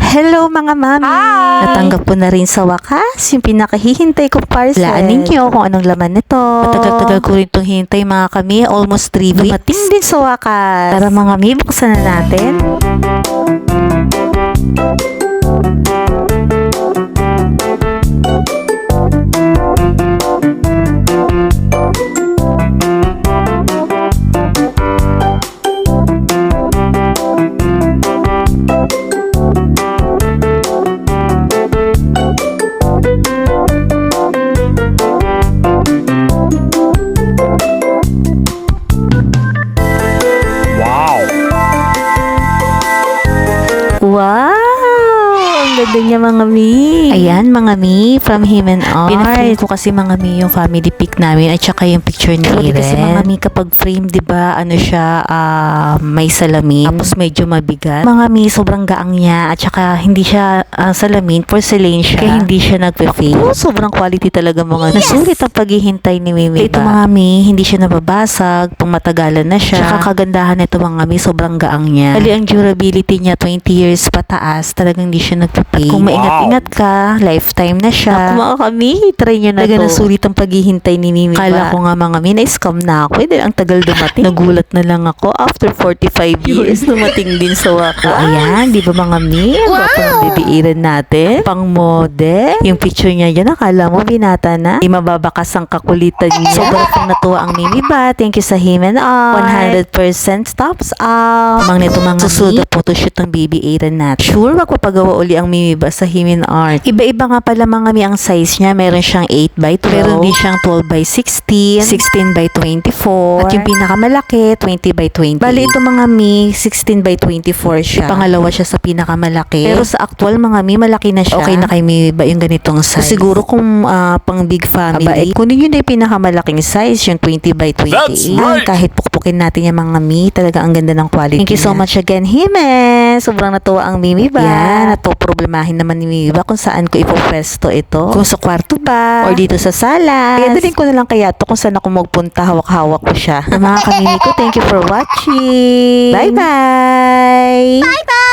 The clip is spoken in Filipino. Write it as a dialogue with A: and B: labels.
A: Hello mga mami!
B: Hi!
A: Natanggap ko na rin sa wakas yung pinakahihintay kong parcel. Laan ninyo kung anong laman nito. Matagal-tagal ko rin itong hintay mga kami. Almost 3 weeks. Dumating din sa wakas. Tara mga mami, buksan na natin. Wow! Ang ganda niya mga mi. Ayan mga mi, from Him and Art. Pina-frame ko kasi mga mi yung family pic namin at saka yung picture ni Iren. Kasi mga mi kapag frame, diba, ano siya, may salamin. Tapos medyo mabigat. Mga mi, sobrang gaang niya at saka hindi siya salamin, porcelain siya. Kaya hindi siya nagpe-fade. Oh, sobrang quality talaga mga. Yes! Nasulit ang paghihintay ni Mimi. Ito mga mi, hindi siya nababasag, pang matagalan na siya. Saka kagandahan nito mga mi, sobrang gaang niya. Hali ang durability niya, 20 years pataas, talagang hindi siya nagpe-fade. Kung maingat-ingat ka, lifetime na siya. Ako mga kami, try nyo na to. Nasulit ang paghihintay ni Mimi. Kala ko nga mga mi, na-scam na ako. Dahil ang tagal dumating. Nagulat na lang ako after 45 years dumating din sa wako. Ayan, di ba mga mi? Ang gwapo ng bibiiran natin. Pang mode. Yung picture niya yan, akala mo binata na. Di mababakas ang kakulitan niya. Sobrang pang natuwa ang Mimi ba? Thank you sa Him and Art. 100% stops out. Mang nito mga susunod na photoshoot ng bibiiran natin. Sure, magpapagawa uli ang Mimi ba sa Him and Art. Iba-iba nga pala mga mi ang size niya. Meron siyang 8x12. Meron din siyang 12x16. 16x24. At yung pinakamalaki, 20x20. Bali ito mga mi, 16x24 siya. Pangalawa siya sa pinakamalaki. Pero sa actual mga mi, malaki na siya. Okay na kay Mimi ba yung ganitong size? So, siguro kung pang big family, kunin yun na yung pinakamalaking size, yung 20x28. Right. Kahit pukpukin natin yung mga mi, talaga ang ganda ng quality. Thank you so much again, Himen. Sobrang natuwa ang Mimi ba? Yan, problemahin naman ni Mimi ba kung saan ko ipopwesto ito. Kung sa kwarto ba? Or dito sa sala. Kaya dalhin ko na lang kaya to kung saan ako magpunta. Hawak-hawak ko siya. Mga kamimi ko, thank you for watching. Bye-bye!
B: Bye-bye!